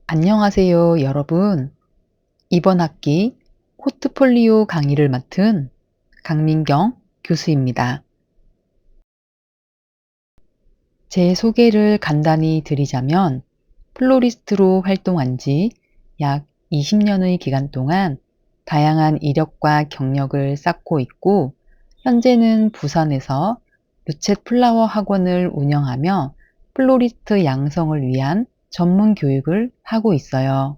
안녕하세요, 여러분. 이번 학기 포트폴리오 강의를 맡은 강민경 교수입니다. 제 소개를 간단히 드리자면 플로리스트로 활동한 지 약 20년의 기간 동안 다양한 이력과 경력을 쌓고 있고, 현재는 부산에서 루쳇 플라워 학원을 운영하며 플로리스트 양성을 위한 전문 교육을 하고 있어요.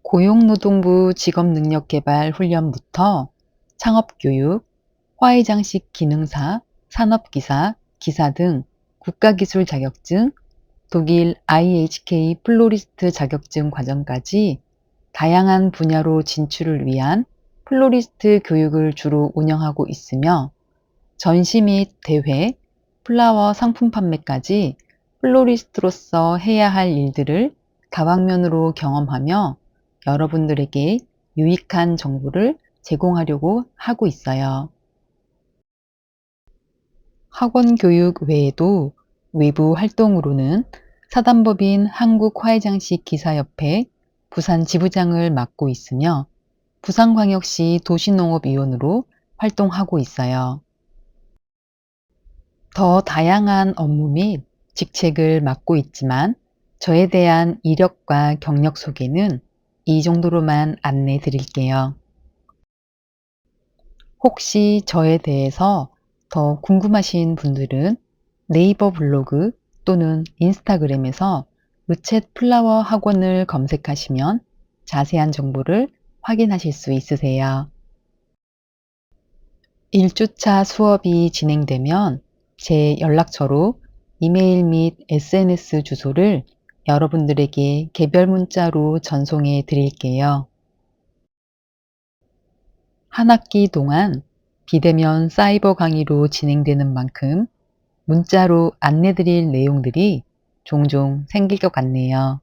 고용노동부 직업능력개발 훈련부터 창업교육, 화훼장식 기능사, 산업기사, 기사 등 국가기술 자격증, 독일 IHK 플로리스트 자격증 과정까지 다양한 분야로 진출을 위한 플로리스트 교육을 주로 운영하고 있으며, 전시 및 대회, 플라워 상품 판매까지 플로리스트로서 해야 할 일들을 다방면으로 경험하며 여러분들에게 유익한 정보를 제공하려고 하고 있어요. 학원 교육 외에도 외부 활동으로는 사단법인 한국화훼장식 기사협회 부산 지부장을 맡고 있으며 부산광역시 도시농업위원으로 활동하고 있어요. 더 다양한 업무 및 직책을 맡고 있지만 저에 대한 이력과 경력 소개는 이 정도로만 안내 드릴게요. 혹시 저에 대해서 더 궁금하신 분들은 네이버 블로그 또는 인스타그램에서 루쳇 플라워 학원을 검색하시면 자세한 정보를 확인하실 수 있으세요. 1주차 수업이 진행되면 제 연락처로 이메일 및 SNS 주소를 여러분들에게 개별 문자로 전송해 드릴게요. 한 학기 동안 비대면 사이버 강의로 진행되는 만큼 문자로 안내 드릴 내용들이 종종 생길 것 같네요.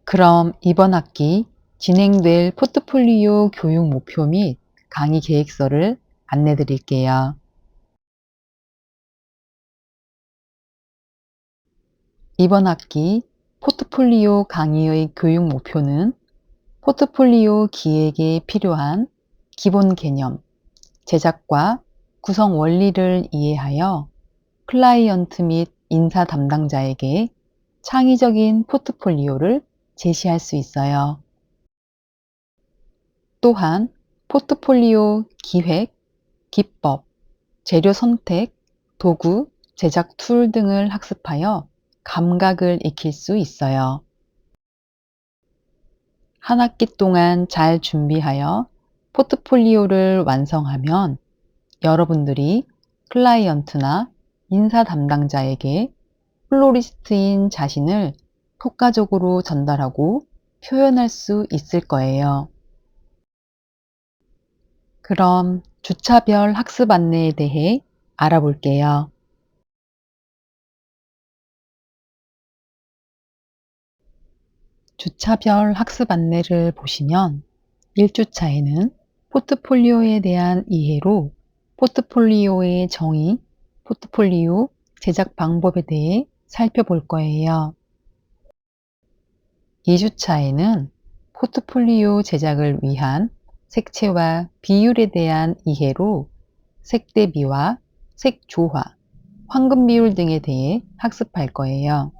그럼 이번 학기 진행될 포트폴리오 교육 목표 및 강의 계획서를 안내 드릴게요. 이번 학기 포트폴리오 강의의 교육 목표는 포트폴리오 기획에 필요한 기본 개념, 제작과 구성 원리를 이해하여 클라이언트 및 인사 담당자에게 창의적인 포트폴리오를 제시할 수 있어요. 또한 포트폴리오 기획, 기법, 재료 선택, 도구, 제작 툴 등을 학습하여 감각을 익힐 수 있어요. 한 학기 동안 잘 준비하여 포트폴리오를 완성하면 여러분들이 클라이언트나 인사 담당자에게 플로리스트인 자신을 효과적으로 전달하고 표현할 수 있을 거예요. 그럼 주차별 학습 안내에 대해 알아볼게요. 주차별 학습 안내를 보시면 1주차에는 포트폴리오에 대한 이해로 포트폴리오의 정의, 포트폴리오 제작 방법에 대해 살펴볼 거예요. 2주차에는 포트폴리오 제작을 위한 색채와 비율에 대한 이해로 색 대비와 색 조화, 황금 비율 등에 대해 학습할 거예요.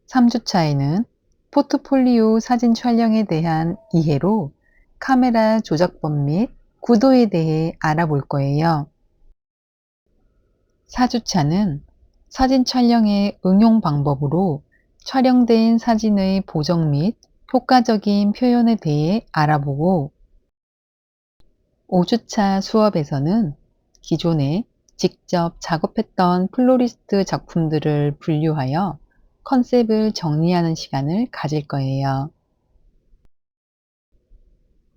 3주차에는 포트폴리오 사진 촬영에 대한 이해로 카메라 조작법 및 구도에 대해 알아볼 거예요. 4주차는 사진 촬영의 응용 방법으로 촬영된 사진의 보정 및 효과적인 표현에 대해 알아보고, 5주차 수업에서는 기존에 직접 작업했던 플로리스트 작품들을 분류하여 컨셉을 정리하는 시간을 가질 거예요.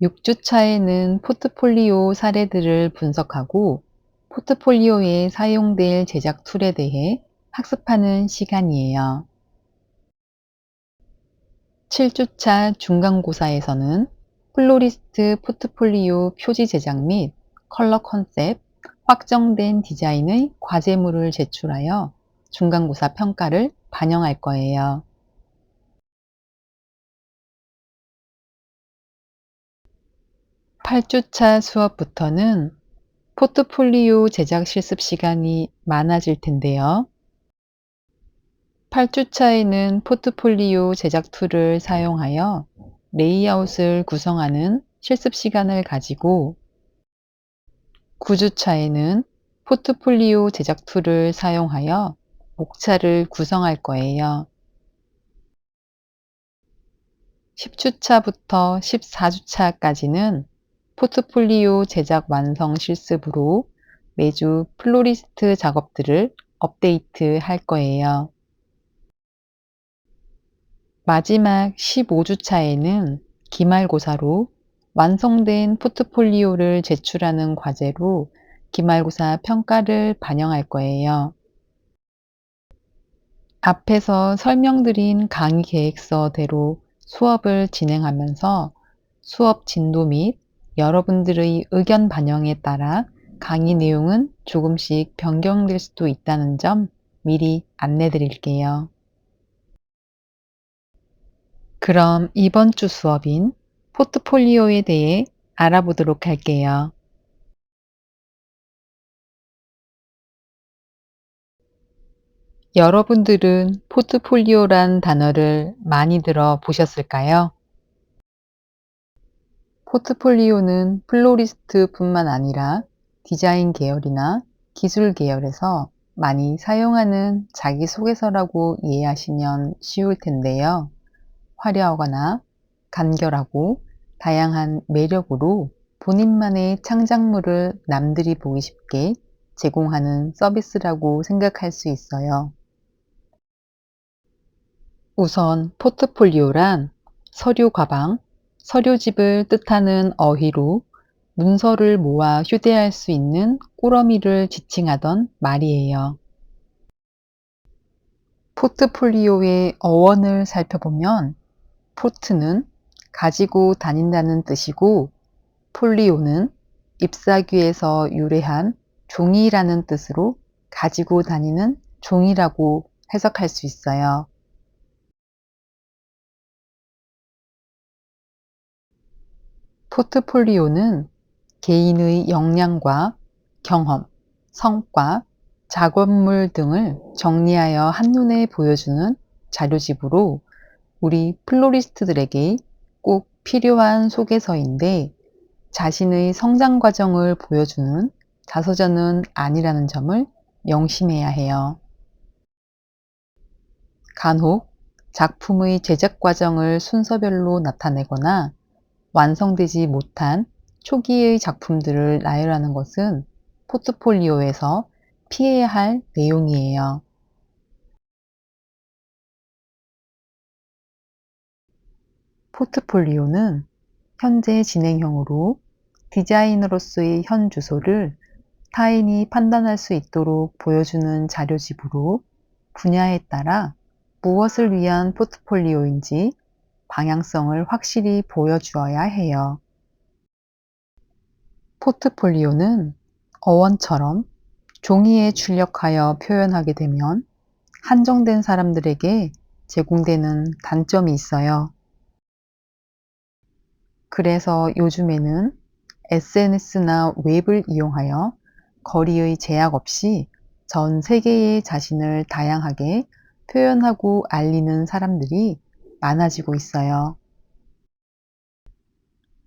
6주차에는 포트폴리오 사례들을 분석하고 포트폴리오에 사용될 제작 툴에 대해 학습하는 시간이에요. 7주차 중간고사에서는 플로리스트 포트폴리오 표지 제작 및 컬러 컨셉, 확정된 디자인의 과제물을 제출하여 중간고사 평가를 반영할 거예요. 8주차 수업부터는 포트폴리오 제작 실습 시간이 많아질 텐데요. 8주차에는 포트폴리오 제작 툴을 사용하여 레이아웃을 구성하는 실습 시간을 가지고 9주차에는 포트폴리오 제작 툴을 사용하여 목차를 구성할 거예요. 10주차부터 14주차까지는 포트폴리오 제작 완성 실습으로 매주 플로리스트 작업들을 업데이트 할 거예요. 마지막 15주차에는 기말고사로 완성된 포트폴리오를 제출하는 과제로 기말고사 평가를 반영할 거예요. 앞에서 설명드린 강의 계획서대로 수업을 진행하면서 수업 진도 및 여러분들의 의견 반영에 따라 강의 내용은 조금씩 변경될 수도 있다는 점 미리 안내 드릴게요. 그럼 이번 주 수업인 포트폴리오에 대해 알아보도록 할게요. 여러분들은 포트폴리오란 단어를 많이 들어 보셨을까요? 포트폴리오는 플로리스트뿐만 아니라 디자인 계열이나 기술 계열에서 많이 사용하는 자기소개서라고 이해하시면 쉬울 텐데요. 화려하거나 간결하고 다양한 매력으로 본인만의 창작물을 남들이 보기 쉽게 제공하는 서비스라고 생각할 수 있어요. 우선 포트폴리오란 서류 가방, 서류집을 뜻하는 어휘로 문서를 모아 휴대할 수 있는 꾸러미를 지칭하던 말이에요. 포트폴리오의 어원을 살펴보면 포트는 가지고 다닌다는 뜻이고 폴리오는 잎사귀에서 유래한 종이라는 뜻으로 가지고 다니는 종이라고 해석할 수 있어요. 포트폴리오는 개인의 역량과 경험, 성과, 작업물 등을 정리하여 한눈에 보여주는 자료집으로 우리 플로리스트들에게 꼭 필요한 소개서인데 자신의 성장 과정을 보여주는 자서전은 아니라는 점을 명심해야 해요. 간혹 작품의 제작 과정을 순서별로 나타내거나 완성되지 못한 초기의 작품들을 나열하는 것은 포트폴리오에서 피해야 할 내용이에요. 포트폴리오는 현재 진행형으로 디자이너로서의 현 주소를 타인이 판단할 수 있도록 보여주는 자료집으로 분야에 따라 무엇을 위한 포트폴리오인지 방향성을 확실히 보여주어야 해요. 포트폴리오는 어원처럼 종이에 출력하여 표현하게 되면 한정된 사람들에게 제공되는 단점이 있어요. 그래서 요즘에는 SNS나 웹을 이용하여 거리의 제약 없이 전 세계의 자신을 다양하게 표현하고 알리는 사람들이 많아지고 있어요.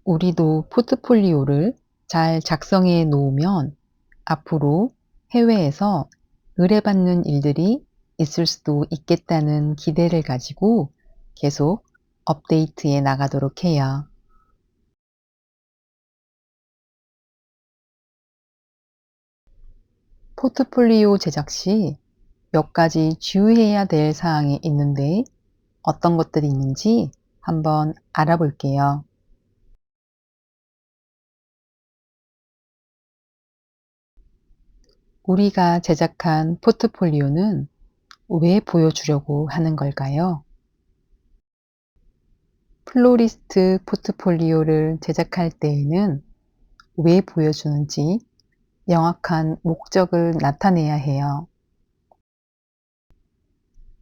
우리도 포트폴리오를 잘 작성해 놓으면 앞으로 해외에서 의뢰받는 일들이 있을 수도 있겠다는 기대를 가지고 계속 업데이트해 나가도록 해요. 포트폴리오 제작 시 몇 가지 주의해야 될 사항이 있는데 어떤 것들이 있는지 한번 알아볼게요. 우리가 제작한 포트폴리오는 왜 보여주려고 하는 걸까요? 플로리스트 포트폴리오를 제작할 때에는 왜 보여주는지 명확한 목적을 나타내야 해요.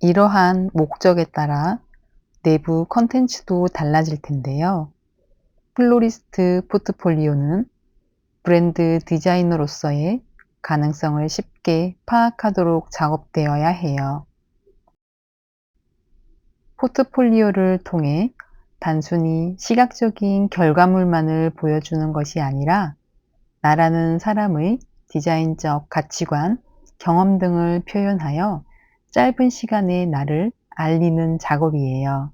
이러한 목적에 따라 내부 컨텐츠도 달라질 텐데요. 플로리스트 포트폴리오는 브랜드 디자이너로서의 가능성을 쉽게 파악하도록 작업되어야 해요. 포트폴리오를 통해 단순히 시각적인 결과물만을 보여주는 것이 아니라 나라는 사람의 디자인적 가치관, 경험 등을 표현하여 짧은 시간에 나를 알리는 작업이에요.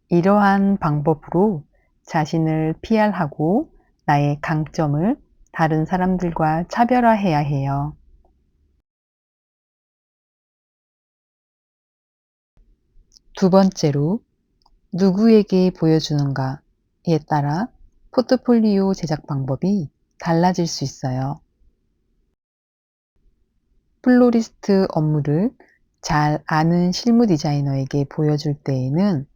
이러한 방법으로 자신을 PR하고 나의 강점을 다른 사람들과 차별화해야 해요. 두 번째로, 누구에게 보여주는가에 따라 포트폴리오 제작 방법이 달라질 수 있어요. 플로리스트 업무를 잘 아는 실무 디자이너에게 보여줄 때에는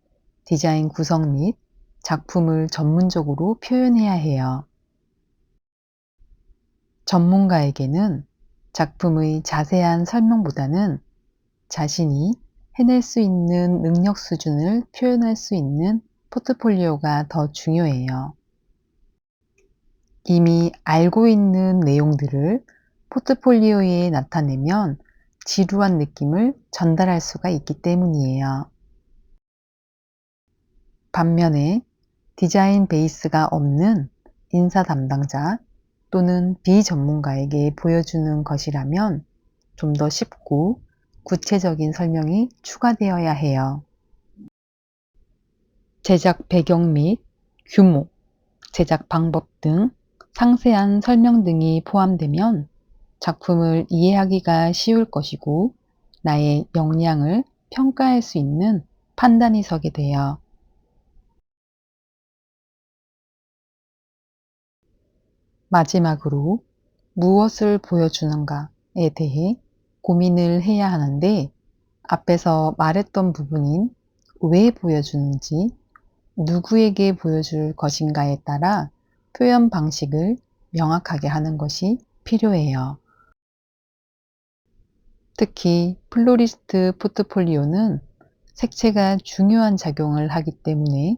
디자인 구성 및 작품을 전문적으로 표현해야 해요. 전문가에게는 작품의 자세한 설명보다는 자신이 해낼 수 있는 능력 수준을 표현할 수 있는 포트폴리오가 더 중요해요. 이미 알고 있는 내용들을 포트폴리오에 나타내면 지루한 느낌을 전달할 수가 있기 때문이에요. 반면에 디자인 베이스가 없는 인사 담당자 또는 비전문가에게 보여주는 것이라면 좀 더 쉽고 구체적인 설명이 추가되어야 해요. 제작 배경 및 규모, 제작 방법 등 상세한 설명 등이 포함되면 작품을 이해하기가 쉬울 것이고 나의 역량을 평가할 수 있는 판단이 서게 돼요. 마지막으로 무엇을 보여주는가에 대해 고민을 해야 하는데 앞에서 말했던 부분인 왜 보여주는지, 누구에게 보여줄 것인가에 따라 표현 방식을 명확하게 하는 것이 필요해요. 특히 플로리스트 포트폴리오는 색채가 중요한 작용을 하기 때문에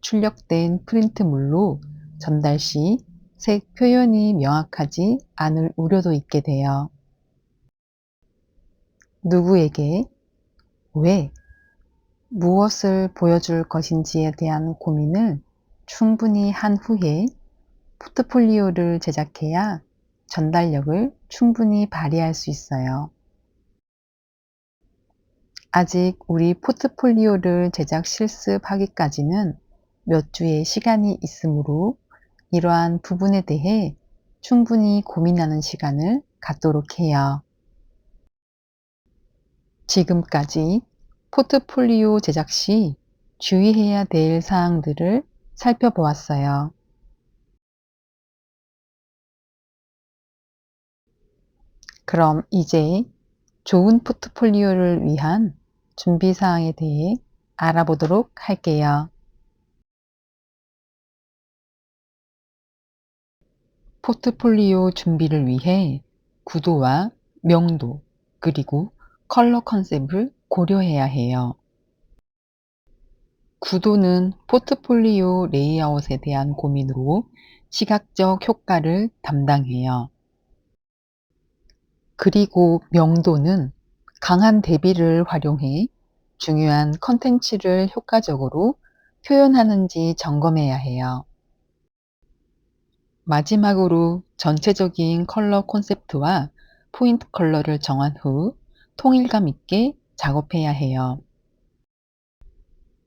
출력된 프린트물로 전달 시 색 표현이 명확하지 않을 우려도 있게 돼요. 누구에게, 왜, 무엇을 보여줄 것인지에 대한 고민을 충분히 한 후에 포트폴리오를 제작해야 전달력을 충분히 발휘할 수 있어요. 아직 우리 포트폴리오를 제작 실습하기까지는 몇 주의 시간이 있으므로 이러한 부분에 대해 충분히 고민하는 시간을 갖도록 해요. 지금까지 포트폴리오 제작 시 주의해야 될 사항들을 살펴보았어요. 그럼 이제 좋은 포트폴리오를 위한 준비 사항에 대해 알아보도록 할게요. 포트폴리오 준비를 위해 구도와 명도, 그리고 컬러 컨셉을 고려해야 해요. 구도는 포트폴리오 레이아웃에 대한 고민으로 시각적 효과를 담당해요. 그리고 명도는 강한 대비를 활용해 중요한 컨텐츠를 효과적으로 표현하는지 점검해야 해요. 마지막으로 전체적인 컬러 콘셉트와 포인트 컬러를 정한 후 통일감 있게 작업해야 해요.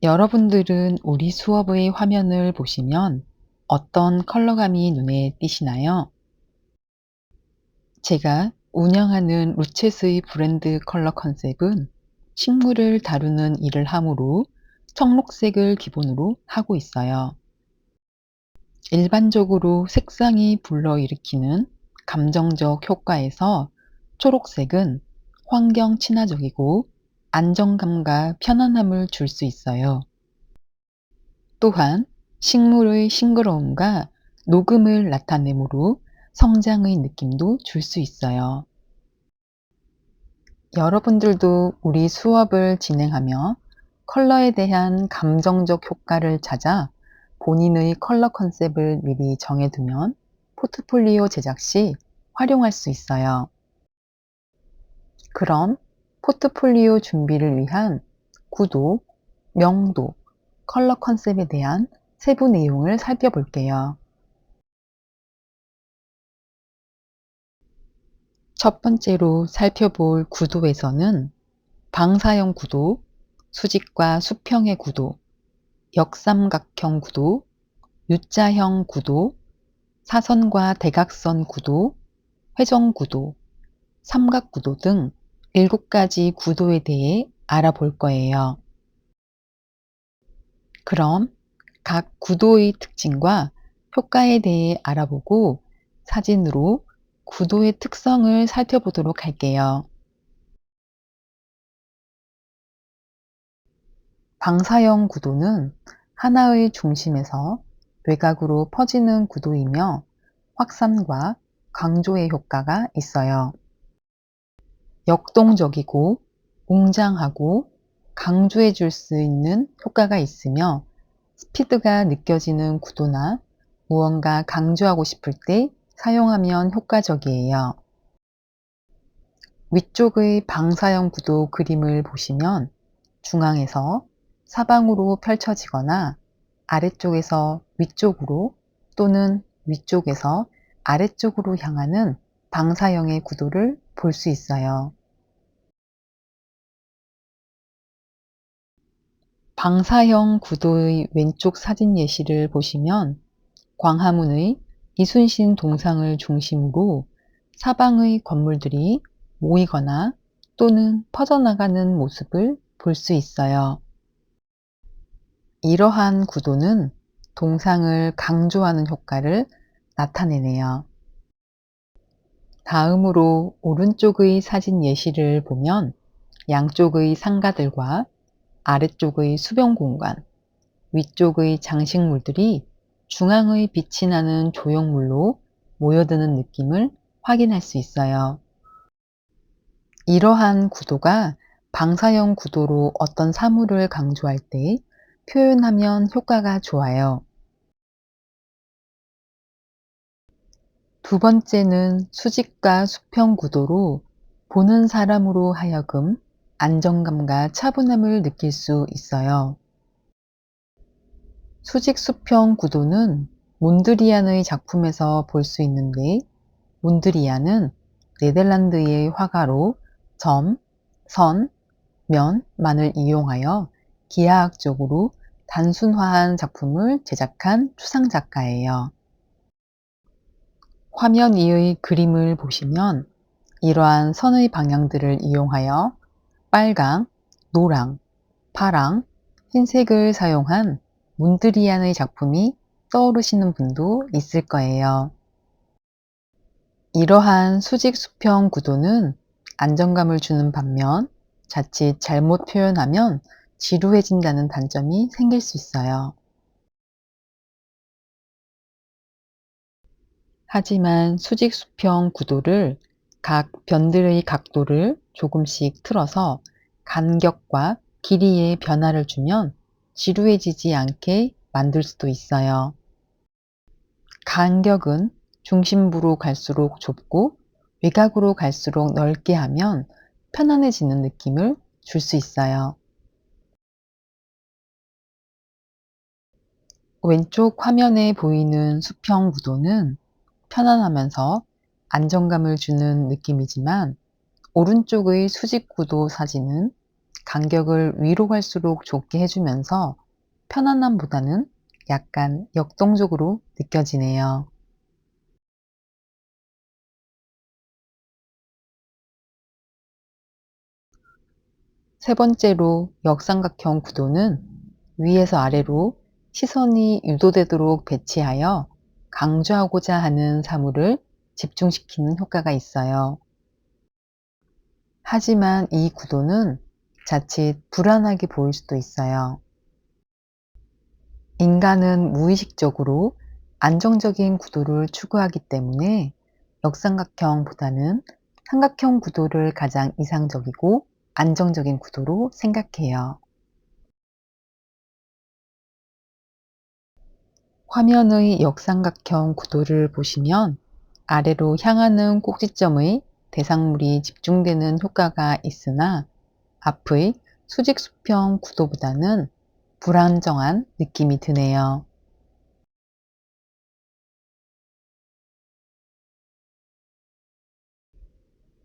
여러분들은 우리 수업의 화면을 보시면 어떤 컬러감이 눈에 띄시나요? 제가 운영하는 루체스의 브랜드 컬러 컨셉은 식물을 다루는 일을 하므로 청록색을 기본으로 하고 있어요. 일반적으로 색상이 불러일으키는 감정적 효과에서 초록색은 환경 친화적이고 안정감과 편안함을 줄 수 있어요. 또한 식물의 싱그러움과 녹음을 나타내므로 성장의 느낌도 줄 수 있어요. 여러분들도 우리 수업을 진행하며 컬러에 대한 감정적 효과를 찾아 본인의 컬러 컨셉을 미리 정해두면 포트폴리오 제작 시 활용할 수 있어요. 그럼 포트폴리오 준비를 위한 구도, 명도, 컬러 컨셉에 대한 세부 내용을 살펴볼게요. 첫 번째로 살펴볼 구도에서는 방사형 구도, 수직과 수평의 구도, 역삼각형 구도, U자형 구도, 사선과 대각선 구도, 회전 구도, 삼각 구도 등 7가지 구도에 대해 알아볼 거예요. 그럼 각 구도의 특징과 효과에 대해 알아보고 사진으로 구도의 특성을 살펴보도록 할게요. 방사형 구도는 하나의 중심에서 외곽으로 퍼지는 구도이며 확산과 강조의 효과가 있어요. 역동적이고 웅장하고 강조해 줄 수 있는 효과가 있으며 스피드가 느껴지는 구도나 무언가 강조하고 싶을 때 사용하면 효과적이에요. 위쪽의 방사형 구도 그림을 보시면 중앙에서 사방으로 펼쳐지거나 아래쪽에서 위쪽으로 또는 위쪽에서 아래쪽으로 향하는 방사형의 구도를 볼 수 있어요. 방사형 구도의 왼쪽 사진 예시를 보시면 광화문의 이순신 동상을 중심으로 사방의 건물들이 모이거나 또는 퍼져나가는 모습을 볼 수 있어요. 이러한 구도는 동상을 강조하는 효과를 나타내네요. 다음으로 오른쪽의 사진 예시를 보면 양쪽의 상가들과 아래쪽의 수변 공간, 위쪽의 장식물들이 중앙의 빛이 나는 조형물로 모여드는 느낌을 확인할 수 있어요. 이러한 구도가 방사형 구도로 어떤 사물을 강조할 때 표현하면 효과가 좋아요. 두 번째는 수직과 수평 구도로 보는 사람으로 하여금 안정감과 차분함을 느낄 수 있어요. 수직 수평 구도는 몬드리안의 작품에서 볼 수 있는데 몬드리안은 네덜란드의 화가로 점, 선, 면만을 이용하여 기하학적으로 단순화한 작품을 제작한 추상 작가예요. 화면 위의 그림을 보시면 이러한 선의 방향들을 이용하여 빨강, 노랑, 파랑, 흰색을 사용한 몬드리안의 작품이 떠오르시는 분도 있을 거예요. 이러한 수직 수평 구도는 안정감을 주는 반면 자칫 잘못 표현하면 지루해진다는 단점이 생길 수 있어요. 하지만 수직 수평 구도를 각 변들의 각도를 조금씩 틀어서 간격과 길이에 변화를 주면 지루해지지 않게 만들 수도 있어요. 간격은 중심부로 갈수록 좁고 외곽으로 갈수록 넓게 하면 편안해지는 느낌을 줄 수 있어요. 왼쪽 화면에 보이는 수평 구도는 편안하면서 안정감을 주는 느낌이지만 오른쪽의 수직 구도 사진은 간격을 위로 갈수록 좁게 해주면서 편안함보다는 약간 역동적으로 느껴지네요. 세 번째로 역삼각형 구도는 위에서 아래로 시선이 유도되도록 배치하여 강조하고자 하는 사물을 집중시키는 효과가 있어요. 하지만 이 구도는 자칫 불안하게 보일 수도 있어요. 인간은 무의식적으로 안정적인 구도를 추구하기 때문에 역삼각형보다는 삼각형 구도를 가장 이상적이고 안정적인 구도로 생각해요. 화면의 역삼각형 구도를 보시면 아래로 향하는 꼭지점의 대상물이 집중되는 효과가 있으나 앞의 수직수평 구도보다는 불안정한 느낌이 드네요.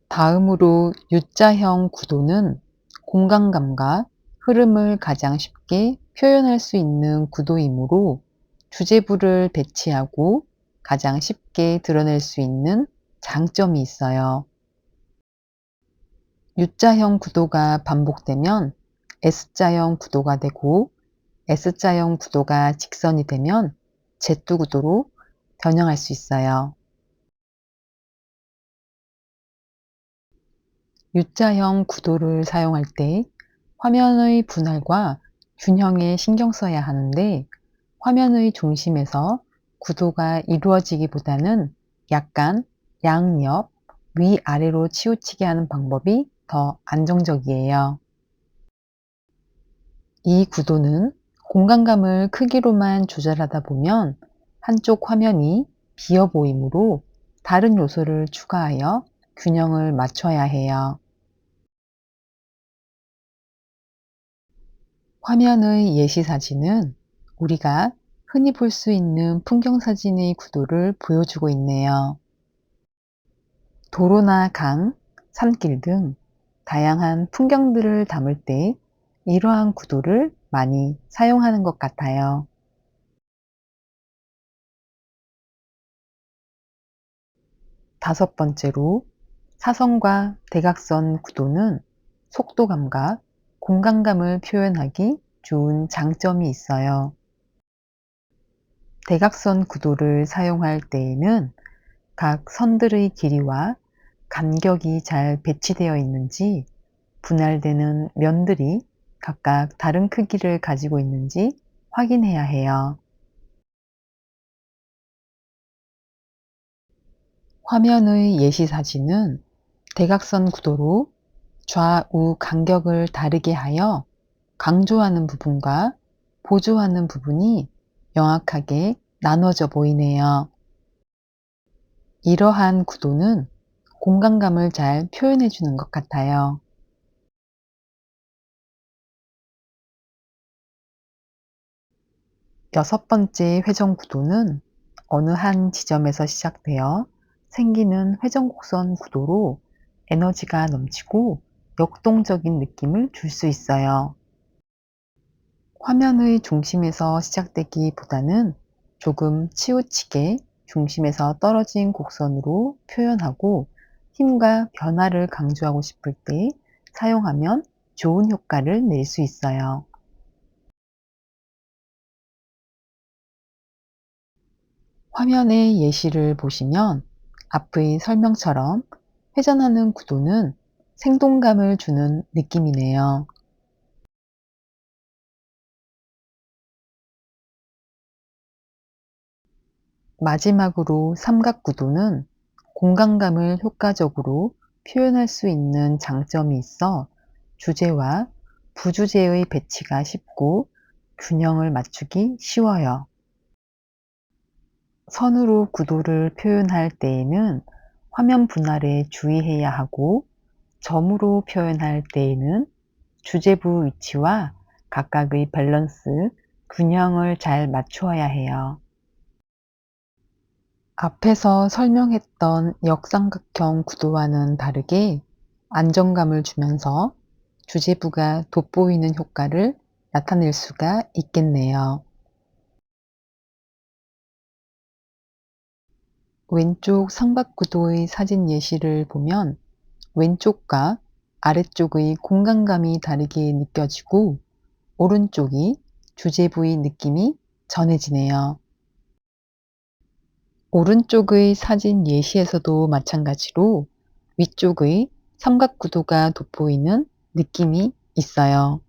다음으로 U자형 구도는 공간감과 흐름을 가장 쉽게 표현할 수 있는 구도이므로 주제부를 배치하고 가장 쉽게 드러낼 수 있는 장점이 있어요. U자형 구도가 반복되면 S자형 구도가 되고 S자형 구도가 직선이 되면 Z 구도로 변형할 수 있어요. U자형 구도를 사용할 때 화면의 분할과 균형에 신경 써야 하는데 화면의 중심에서 구도가 이루어지기보다는 약간 양옆, 위아래로 치우치게 하는 방법이 더 안정적이에요. 이 구도는 공간감을 크기로만 조절하다 보면 한쪽 화면이 비어 보이므로 다른 요소를 추가하여 균형을 맞춰야 해요. 화면의 예시 사진은 우리가 흔히 볼 수 있는 풍경 사진의 구도를 보여주고 있네요. 도로나 강, 산길 등 다양한 풍경들을 담을 때 이러한 구도를 많이 사용하는 것 같아요. 다섯 번째로 사선과 대각선 구도는 속도감과 공간감을 표현하기 좋은 장점이 있어요. 대각선 구도를 사용할 때에는 각 선들의 길이와 간격이 잘 배치되어 있는지, 분할되는 면들이 각각 다른 크기를 가지고 있는지 확인해야 해요. 화면의 예시 사진은 대각선 구도로 좌우 간격을 다르게 하여 강조하는 부분과 보조하는 부분이 명확하게 나눠져 보이네요. 이러한 구도는 공간감을 잘 표현해 주는 것 같아요. 여섯 번째 회전 구도는 어느 한 지점에서 시작되어 생기는 회전 곡선 구도로 에너지가 넘치고 역동적인 느낌을 줄 수 있어요. 화면의 중심에서 시작되기보다는 조금 치우치게 중심에서 떨어진 곡선으로 표현하고 힘과 변화를 강조하고 싶을 때 사용하면 좋은 효과를 낼 수 있어요. 화면의 예시를 보시면 앞의 설명처럼 회전하는 구도는 생동감을 주는 느낌이네요. 마지막으로 삼각구도는 공간감을 효과적으로 표현할 수 있는 장점이 있어 주제와 부주제의 배치가 쉽고 균형을 맞추기 쉬워요. 선으로 구도를 표현할 때에는 화면 분할에 주의해야 하고 점으로 표현할 때에는 주제부 위치와 각각의 밸런스, 균형을 잘 맞추어야 해요. 앞에서 설명했던 역삼각형 구도와는 다르게 안정감을 주면서 주제부가 돋보이는 효과를 나타낼 수가 있겠네요. 왼쪽 삼각구도의 사진 예시를 보면 왼쪽과 아래쪽의 공간감이 다르게 느껴지고 오른쪽이 주제부의 느낌이 전해지네요. 오른쪽의 사진 예시에서도 마찬가지로 위쪽의 삼각구도가 돋보이는 느낌이 있어요.